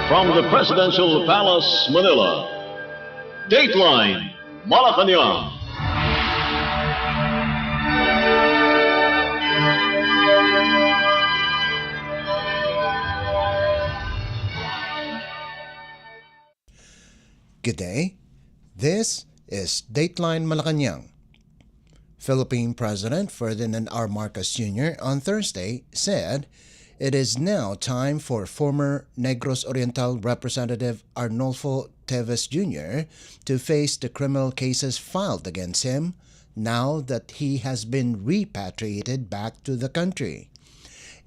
From the Presidential Palace, Manila, Dateline Malacañang. Good day. This is Dateline Malacañang. Philippine President Ferdinand R. Marcos Jr. on Thursday said it is now time for former Negros Oriental Representative Arnolfo Teves Jr. to face the criminal cases filed against him now that he has been repatriated back to the country.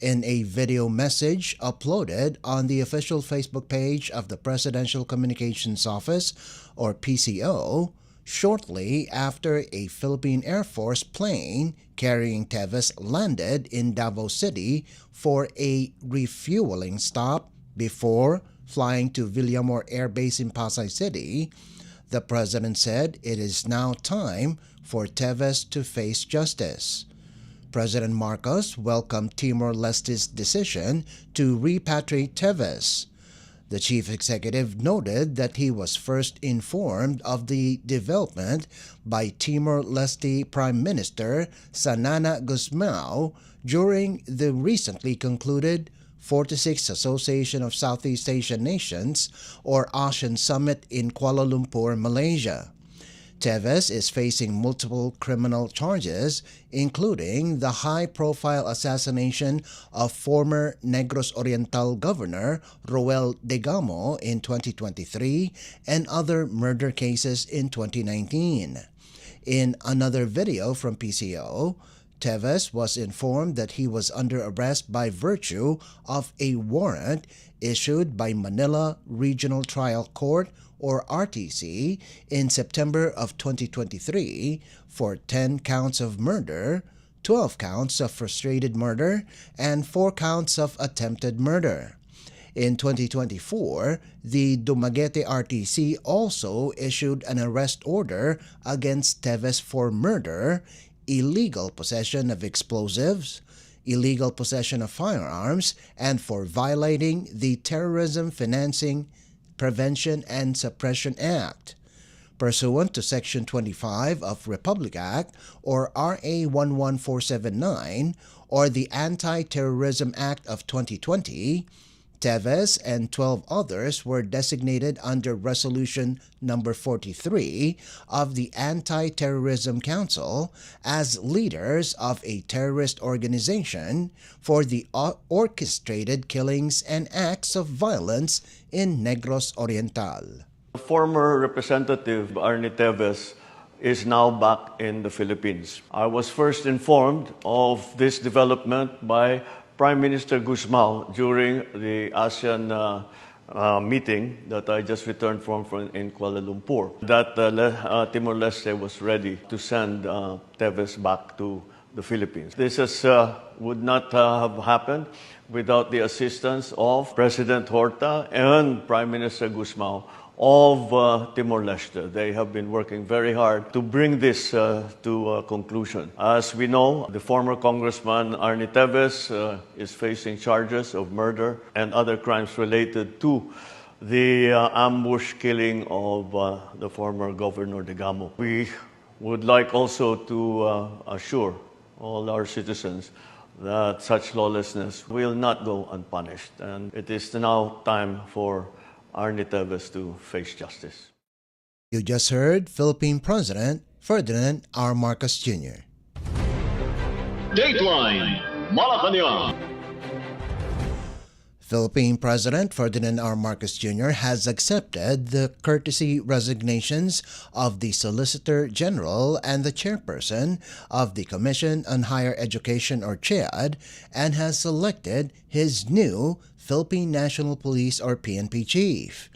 In a video message uploaded on the official Facebook page of the Presidential Communications Office, or PCO, shortly after a Philippine Air Force plane carrying Teves landed in Davao City for a refueling stop before flying to Villamor Air Base in Pasay City, the President said it is now time for Teves to face justice. President Marcos welcomed Timor-Leste's decision to repatriate Teves. The chief executive noted that he was first informed of the development by Timor-Leste Prime Minister Sanana Gusmao during the recently concluded 46th Association of Southeast Asian Nations, or ASEAN Summit in Kuala Lumpur, Malaysia. Teves is facing multiple criminal charges, including the high-profile assassination of former Negros Oriental Governor Roel Degamo in 2023 and other murder cases in 2019. In another video from PCO, Teves was informed that he was under arrest by virtue of a warrant issued by Manila Regional Trial Court, or RTC, in September of 2023 for 10 counts of murder, 12 counts of frustrated murder, and 4 counts of attempted murder. In 2024, the Dumaguete RTC also issued an arrest order against Teves for murder, illegal possession of explosives, illegal possession of firearms, and for violating the Terrorism Financing, Prevention and Suppression Act. Pursuant to Section 25 of Republic Act, or RA 11479, or the Anti-Terrorism Act of 2020, Teves and 12 others were designated under Resolution Number 43 of the Anti-Terrorism Council as leaders of a terrorist organization for the orchestrated killings and acts of violence in Negros Oriental. Former Representative Arnie Teves is now back in the Philippines. I was first informed of this development by Prime Minister Gusmao during the ASEAN meeting that I just returned from in Kuala Lumpur, that Timor-Leste was ready to send Teves back to the Philippines. This would not have happened without the assistance of President Horta and Prime Minister Gusmao of Timor-Leste. They have been working very hard to bring this to a conclusion. As we know, the former Congressman Arnie Teves is facing charges of murder and other crimes related to the ambush killing of the former Governor Degamo. We would like also to assure all our citizens that such lawlessness will not go unpunished, and it is now time for Arnie Teves to face justice. You just heard Philippine President Ferdinand R. Marcos Jr. Dateline Malacañang. Philippine President Ferdinand R. Marcos Jr. has accepted the courtesy resignations of the Solicitor General and the Chairperson of the Commission on Higher Education, or CHED, and has selected his new Philippine National Police, or PNP chief.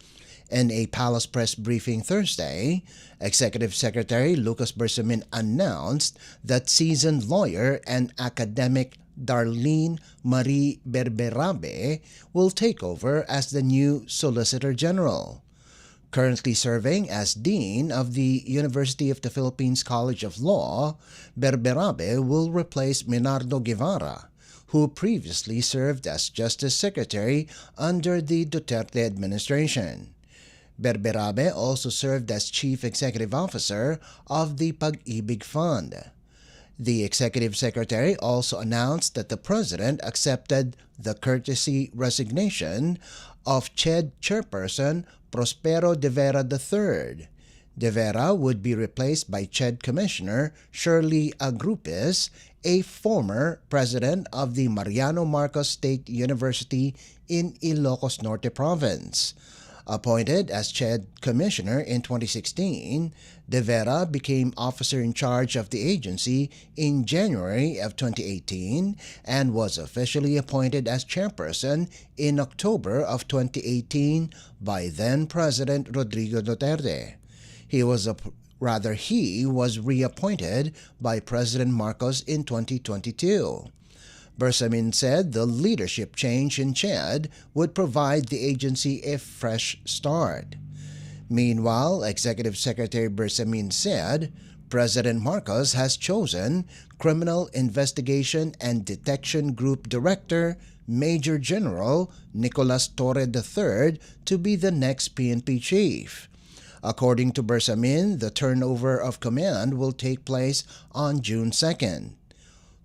In a Palace press briefing Thursday, Executive Secretary Lucas Bersamin announced that seasoned lawyer and academic Darlene Marie Berberabe will take over as the new Solicitor General. Currently serving as Dean of the University of the Philippines College of Law, Berberabe will replace Minardo Guevara, who previously served as Justice Secretary under the Duterte administration. Berberabe also served as Chief Executive Officer of the Pag-ibig Fund. The Executive Secretary also announced that the President accepted the courtesy resignation of CHED Chairperson Prospero de Vera III. De Vera would be replaced by CHED Commissioner Shirley Agrupis, a former president of the Mariano Marcos State University in Ilocos Norte Province. Appointed as CHED Commissioner in 2016, De Vera became officer in charge of the agency in January of 2018 and was officially appointed as chairperson in October of 2018 by then-President Rodrigo Duterte. He was reappointed by President Marcos in 2022. Bersamin said the leadership change in CHED would provide the agency a fresh start. Meanwhile, Executive Secretary Bersamin said President Marcos has chosen Criminal Investigation and Detection Group Director Major General Nicolas Torre III to be the next PNP chief. According to Bersamin, the turnover of command will take place on June 2nd.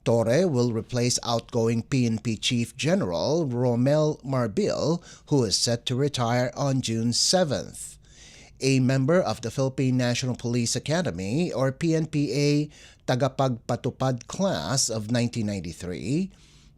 Torre will replace outgoing PNP Chief General Romel Marbil, who is set to retire on June 7th. A member of the Philippine National Police Academy or PNPA Tagapagpatupad class of 1993,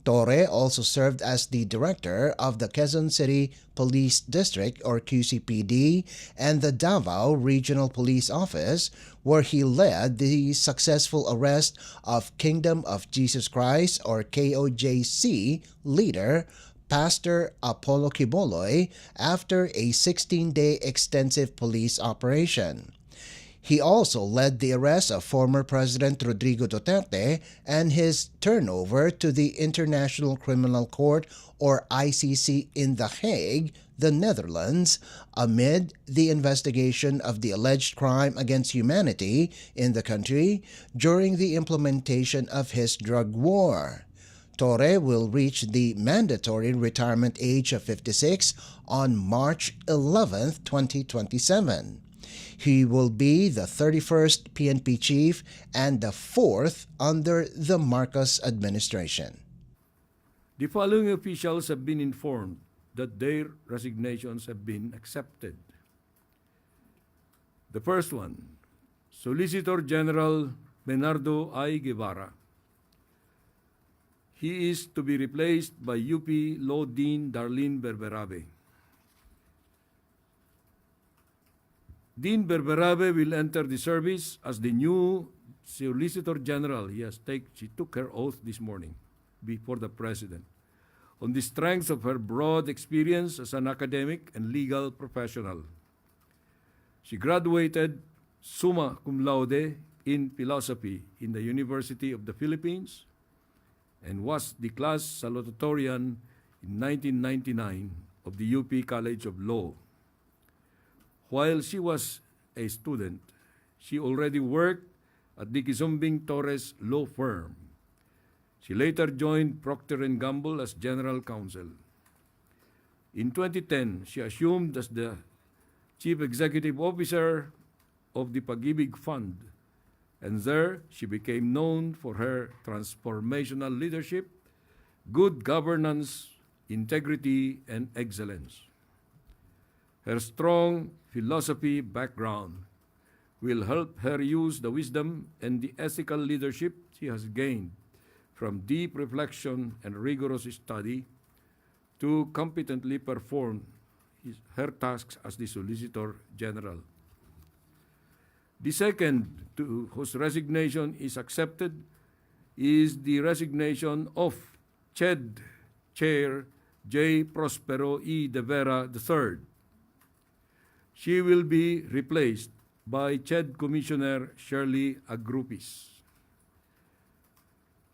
Torre also served as the director of the Quezon City Police District or QCPD and the Davao Regional Police Office, where he led the successful arrest of Kingdom of Jesus Christ or KOJC leader Pastor Apollo Quiboloy after a 16-day extensive police operation. He also led the arrest of former President Rodrigo Duterte and his turnover to the International Criminal Court or ICC in The Hague, the Netherlands, amid the investigation of the alleged crime against humanity in the country during the implementation of his drug war. Torre will reach the mandatory retirement age of 56 on March 11, 2027. He will be the 31st PNP chief and the 4th under the Marcos administration. The following officials have been informed that their resignations have been accepted. The first one, Solicitor General Bernardo I. Guevara. He is to be replaced by UP Law Dean Darlene Berberabe. Dean Berberabe will enter the service as the new Solicitor General. She took her oath this morning before the President on the strength of her broad experience as an academic and legal professional. She graduated summa cum laude in philosophy in the University of the Philippines and was the class salutatorian in 1999 of the UP College of Law. While she was a student, she already worked at the Kizumbing Torres law firm. She later joined Procter & Gamble as general counsel. In 2010, she assumed as the chief executive officer of the Pag-ibig Fund, and there she became known for her transformational leadership, good governance, integrity, and excellence. Her strong philosophy background will help her use the wisdom and the ethical leadership she has gained from deep reflection and rigorous study to competently perform her tasks as the Solicitor General. The second whose resignation is accepted is the resignation of CHED Chair J. Prospero E. de Vera III. She will be replaced by CHED Commissioner Shirley Agrupis.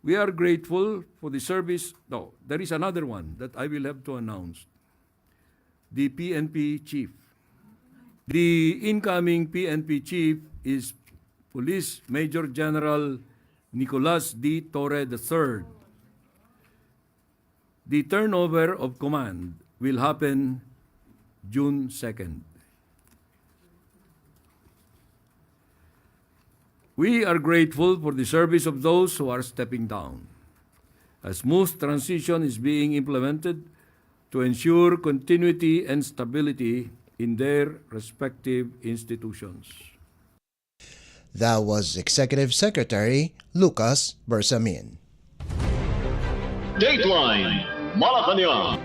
We are grateful for the service. No, there is another one that I will have to announce. The PNP Chief. The incoming PNP Chief is Police Major General Nicolas D. Torre III. The turnover of command will happen June 2nd. We are grateful for the service of those who are stepping down. A smooth transition is being implemented to ensure continuity and stability in their respective institutions. That was Executive Secretary Lucas Bersamin. Dateline Malacañang.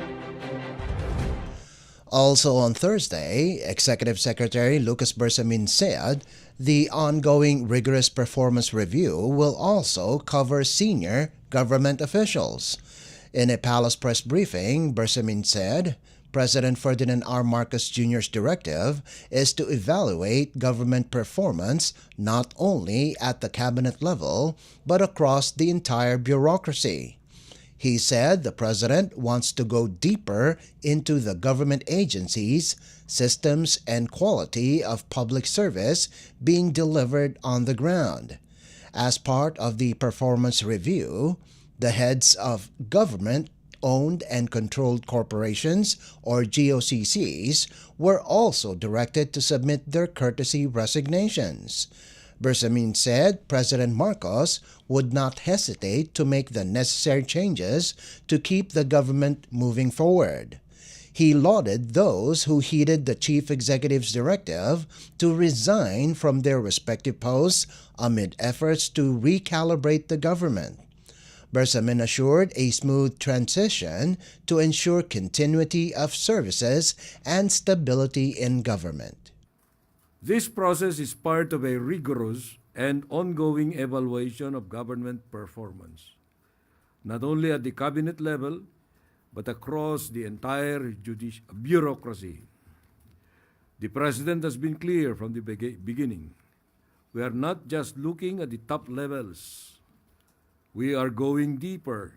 Also on Thursday, Executive Secretary Lucas Bersamin said the ongoing rigorous performance review will also cover senior government officials. In a palace press briefing, Bersamin said President Ferdinand R. Marcos Jr.'s directive is to evaluate government performance not only at the cabinet level but across the entire bureaucracy. He said the president wants to go deeper into the government agencies, systems, and quality of public service being delivered on the ground. As part of the performance review, the heads of government-owned and controlled corporations, or GOCCs, were also directed to submit their courtesy resignations. Bersamin said President Marcos would not hesitate to make the necessary changes to keep the government moving forward. He lauded those who heeded the chief executive's directive to resign from their respective posts amid efforts to recalibrate the government. Bersamin assured a smooth transition to ensure continuity of services and stability in government. This process is part of a rigorous and ongoing evaluation of government performance, not only at the cabinet level, but across the entire bureaucracy. The President has been clear from the beginning. We are not just looking at the top levels. We are going deeper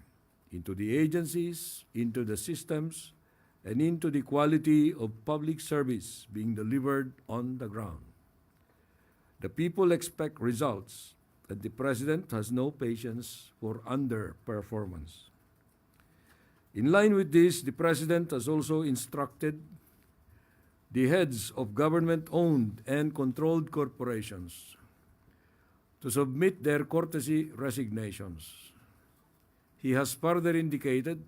into the agencies, into the systems, and into the quality of public service being delivered on the ground. The people expect results, and the President has no patience for underperformance. In line with this, the President has also instructed the heads of government-owned and controlled corporations to submit their courtesy resignations. He has further indicated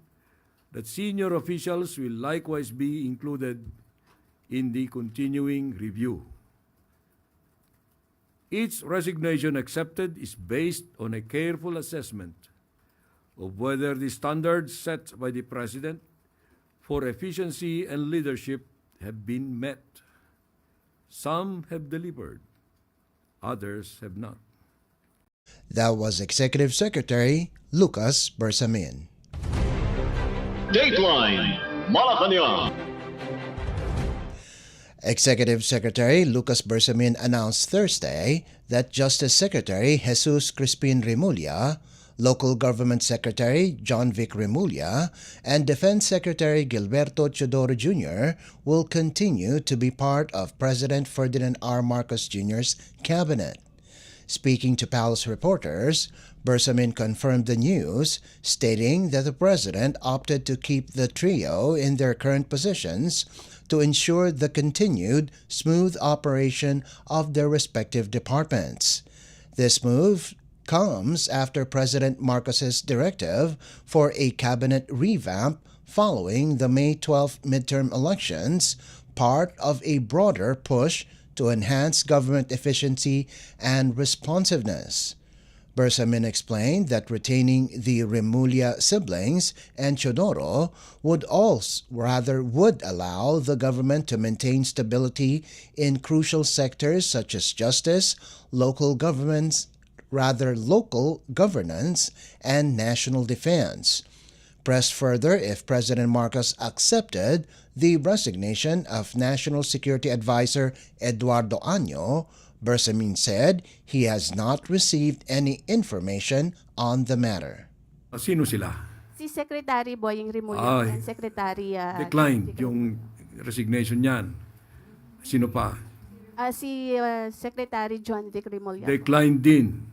that senior officials will likewise be included in the continuing review. Each resignation accepted is based on a careful assessment of whether the standards set by the President for efficiency and leadership have been met. Some have delivered, others have not. That was Executive Secretary Lucas Bersamin. Dateline Malacañang. Executive Secretary Lucas Bersamin announced Thursday that Justice Secretary Jesus Crispin Remulla, Local Government Secretary John Vic Remulla, and Defense Secretary Gilberto Teodoro Jr. will continue to be part of President Ferdinand R. Marcos Jr.'s cabinet. Speaking to Palace reporters, Bersamin confirmed the news, stating that the President opted to keep the trio in their current positions to ensure the continued smooth operation of their respective departments. This move comes after President Marcos's directive for a cabinet revamp following the May 12 midterm elections, part of a broader push to enhance government efficiency and responsiveness. Bersamin explained that retaining the Remulla siblings and Teodoro would allow the government to maintain stability in crucial sectors such as justice, local governance, and national defense. Pressed further if President Marcos accepted the resignation of National Security Advisor Eduardo Año, Bersamin said he has not received any information on the matter. Sino sila? Si Secretary Boying Remulla and Secretary... declined yung resignation niyan. Sino pa? si Secretary John Vic Remulla. Declined din.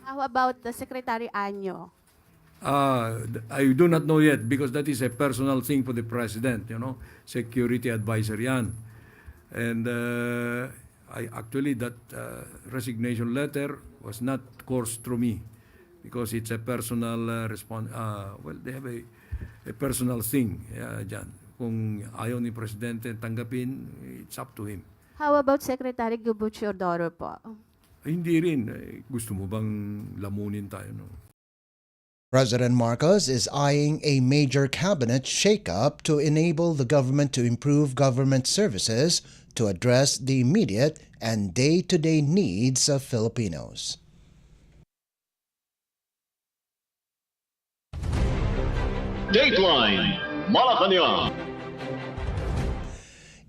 How about the Secretary Año? I do not know yet because that is a personal thing for the president, security advisor yan. And I actually, that resignation letter was not coursed through me because it's a personal they have a personal thing dyan. Kung ayaw ni presidente tanggapin, it's up to him. How about Secretary Gubuchordoro po? Hindi rin. Gusto mo bang lamunin tayo, no? President Marcos is eyeing a major cabinet shakeup to enable the government to improve government services to address the immediate and day-to-day needs of Filipinos. Dateline Malacañang.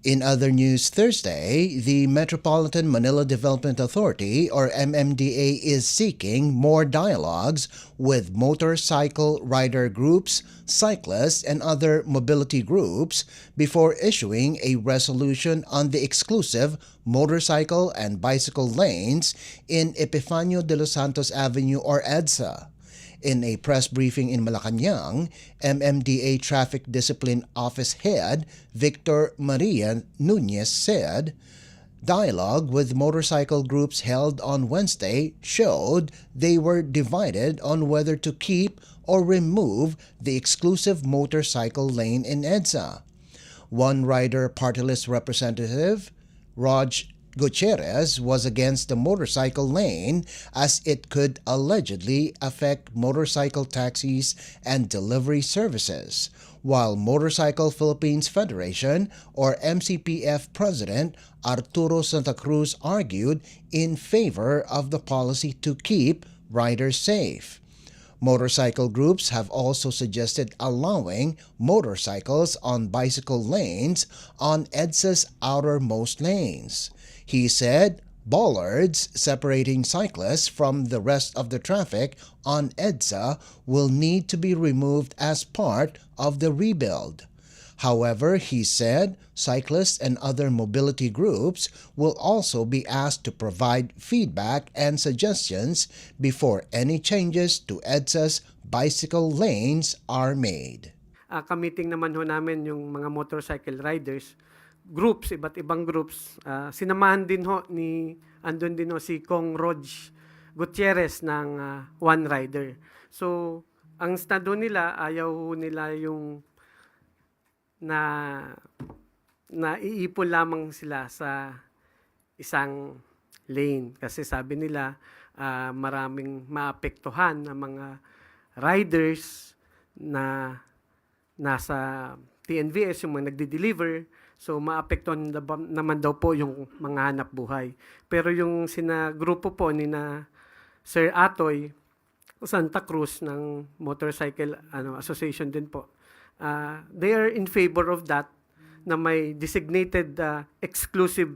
In other news Thursday, the Metropolitan Manila Development Authority, or MMDA, is seeking more dialogues with motorcycle rider groups, cyclists, and other mobility groups before issuing a resolution on the exclusive motorcycle and bicycle lanes in Epifanio de los Santos Avenue, or EDSA. In a press briefing in Malacañang, MMDA Traffic Discipline Office Head Victor Maria Nunez said, dialogue with motorcycle groups held on Wednesday showed they were divided on whether to keep or remove the exclusive motorcycle lane in EDSA. One rider party list representative, Raj Gutierrez, was against the motorcycle lane as it could allegedly affect motorcycle taxis and delivery services, while Motorcycle Philippines Federation, or MCPF President Arturo Santa Cruz, argued in favor of the policy to keep riders safe. Motorcycle groups have also suggested allowing motorcycles on bicycle lanes on EDSA's outermost lanes. He said bollards separating cyclists from the rest of the traffic on EDSA will need to be removed as part of the rebuild. However, he said cyclists and other mobility groups will also be asked to provide feedback and suggestions before any changes to EDSA's bicycle lanes are made. Kamiting naman ho namin yung mga motorcycle riders, groups, iba't ibang groups. Sinamahan din ho andun din ho si Kong Raj Gutierrez ng One Rider. So, ang estado nila, ayaw nila yung na iipon lamang sila sa isang lane. Kasi sabi nila, maraming maapektuhan ng mga riders na nasa TNVS, yung mga nagdi-deliver. So, maapektuhan naman daw po yung mga hanap buhay. Pero yung grupo po ni Sir Atoy Santa Cruz ng Motorcycle Association din po, they are in favor of that, na may designated exclusive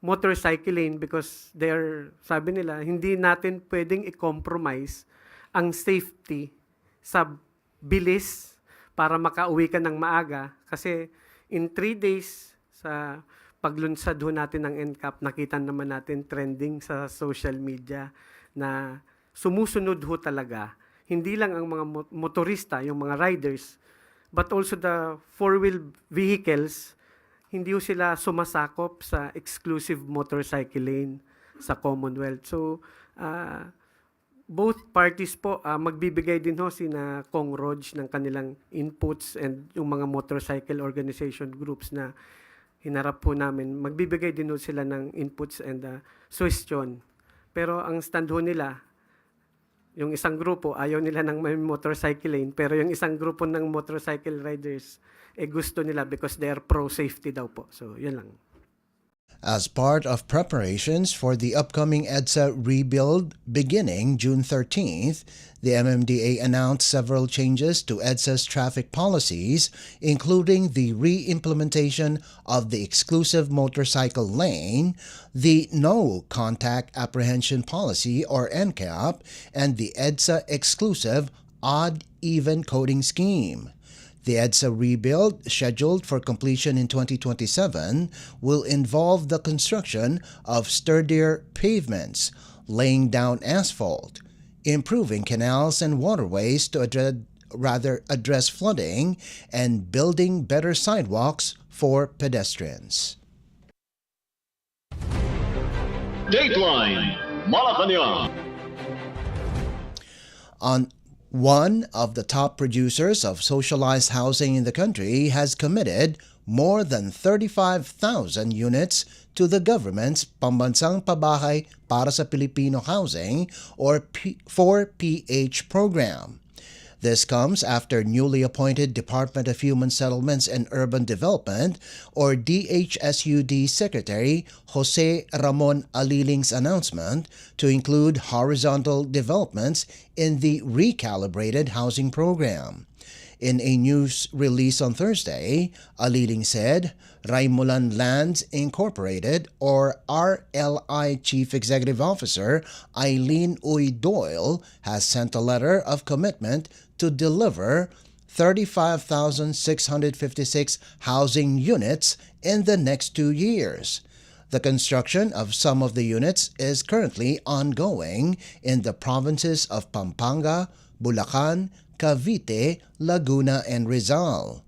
motorcycle lane because sabi nila, hindi natin pwedeng i-compromise ang safety sa bilis para makauwi ka ng maaga. Kasi in 3 days sa paglunsad ho natin ng NCAP, nakita naman natin trending sa social media na sumusunod ho talaga. Hindi lang ang mga motorista, yung mga riders, but also the four-wheel vehicles, hindi ho sila sumasakop sa exclusive motorcycle lane sa Commonwealth. So, both parties po magbibigay din ho sina Kong Raj ng kanilang inputs, and yung mga motorcycle organization groups na hinarap po namin, magbibigay din ho sila ng inputs and suggestion. Pero ang stand ho nila, yung isang grupo ayaw nila ng may motorcycle lane, pero yung isang grupo ng motorcycle riders gusto nila because they are pro-safety daw po. So, yun lang. As part of preparations for the upcoming EDSA rebuild beginning June 13th, the MMDA announced several changes to EDSA's traffic policies, including the re-implementation of the exclusive motorcycle lane, the No Contact Apprehension Policy, or NCAP, and the EDSA exclusive odd-even coding scheme. The EDSA rebuild, scheduled for completion in 2027, will involve the construction of sturdier pavements, laying down asphalt, improving canals and waterways to address flooding, and building better sidewalks for pedestrians. Dateline Malacañang. One of the top producers of socialized housing in the country has committed more than 35,000 units to the government's Pambansang Pabahay para sa Pilipino Housing or 4PH program. This comes after newly appointed Department of Human Settlements and Urban Development or DHSUD Secretary Jose Ramon Aliling's announcement to include horizontal developments in the recalibrated housing program. In a news release on Thursday, Aliling said Raimulan Lands Incorporated or RLI Chief Executive Officer Eileen Uy Doyle has sent a letter of commitment to deliver 35,656 housing units in the next 2 years. The construction of some of the units is currently ongoing in the provinces of Pampanga, Bulacan, Cavite, Laguna, and Rizal.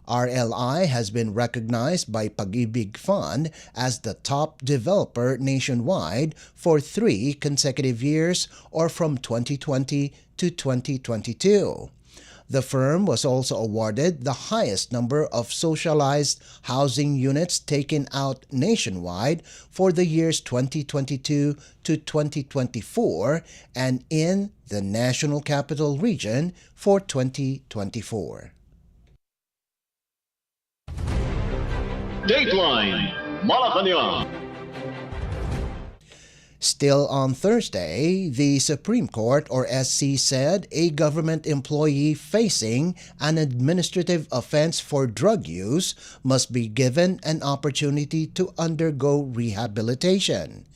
RLI has been recognized by Pag-ibig Fund as the top developer nationwide for 3 consecutive years or from 2020 to 2022. The firm was also awarded the highest number of socialized housing units taken out nationwide for the years 2022 to 2024 and in the National Capital Region for 2024. Dateline Malacañang. Still on Thursday, the Supreme Court or SC said a government employee facing an administrative offense for drug use must be given an opportunity to undergo rehabilitation.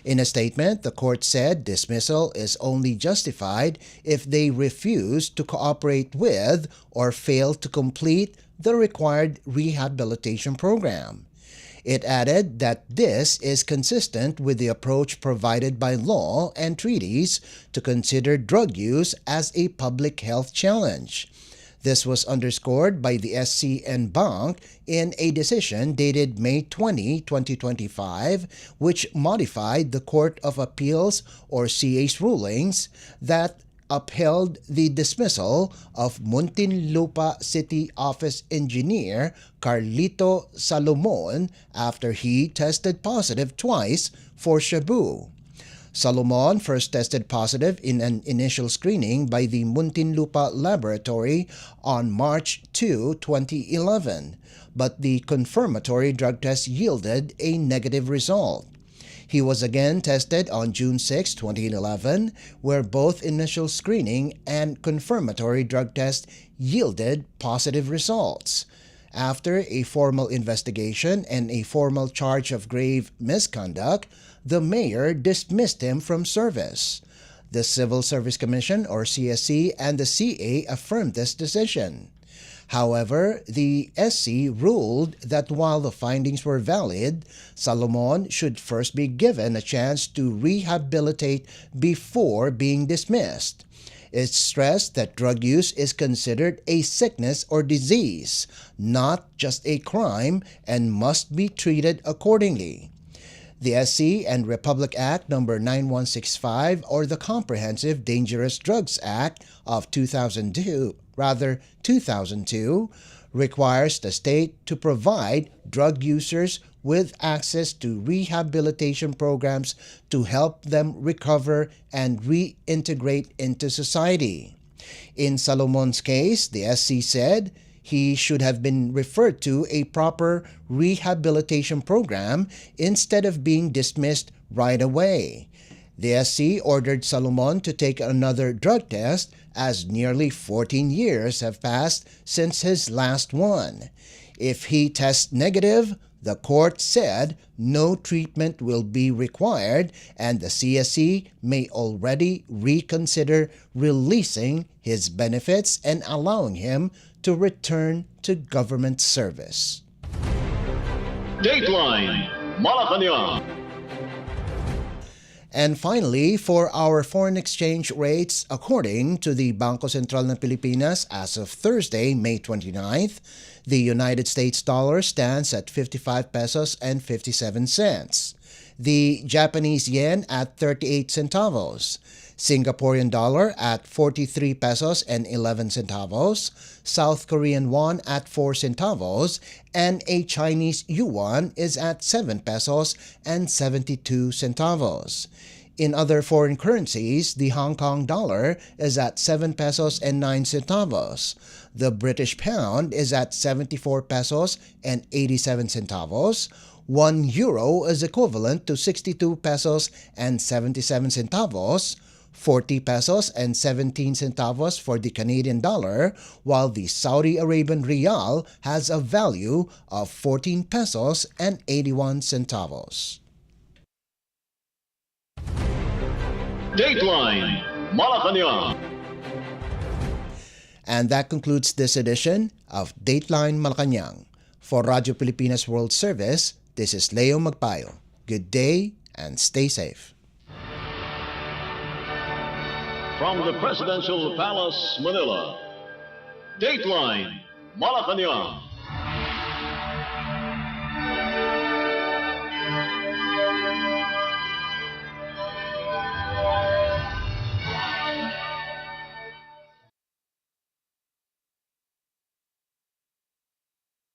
In a statement, the court said dismissal is only justified if they refuse to cooperate with or fail to complete the required rehabilitation program. It added that this is consistent with the approach provided by law and treaties to consider drug use as a public health challenge. This was underscored by the SC and Bank in a decision dated May 20, 2025, which modified the Court of Appeals or CA's rulings that upheld the dismissal of Muntinlupa City Office Engineer Carlito Salomon after he tested positive twice for Shabu. Salomon first tested positive in an initial screening by the Muntinlupa Laboratory on March 2, 2011, but the confirmatory drug test yielded a negative result. He was again tested on June 6, 2011, where both initial screening and confirmatory drug test yielded positive results. After a formal investigation and a formal charge of grave misconduct, the mayor dismissed him from service. The Civil Service Commission or CSC and the CA affirmed this decision. However, the SC ruled that while the findings were valid, Salomon should first be given a chance to rehabilitate before being dismissed. It stressed that drug use is considered a sickness or disease, not just a crime, and must be treated accordingly. The SC and Republic Act No. 9165 or the Comprehensive Dangerous Drugs Act of 2002 requires the state to provide drug users with access to rehabilitation programs to help them recover and reintegrate into society. In Salomon's case, the SC said he should have been referred to a proper rehabilitation program instead of being dismissed right away. The SC ordered Salomon to take another drug test as nearly 14 years have passed since his last one. If he tests negative, the court said no treatment will be required and the CSC may already reconsider releasing his benefits and allowing him to return to government service. Dateline Malacañang. And finally, for our foreign exchange rates, according to the Bangko Sentral ng Pilipinas as of Thursday, May 29th, the United States dollar stands at 55 pesos and 57 cents. The Japanese yen at 38 centavos. Singaporean dollar at 43 pesos and 11 centavos, South Korean won at 4 centavos, and a Chinese yuan is at 7 pesos and 72 centavos. In other foreign currencies, the Hong Kong dollar is at 7 pesos and 9 centavos. The British pound is at 74 pesos and 87 centavos. 1 euro is equivalent to 62 pesos and 77 centavos. 40 pesos and 17 centavos for the Canadian dollar, while the Saudi Arabian rial has a value of 14 pesos and 81 centavos. Dateline Malacañang. And that concludes this edition of Dateline Malacañang. For Radio Pilipinas World Service, this is Leo Magpayo. Good day and stay safe. From the Presidential Palace, Manila, Dateline Malacañang.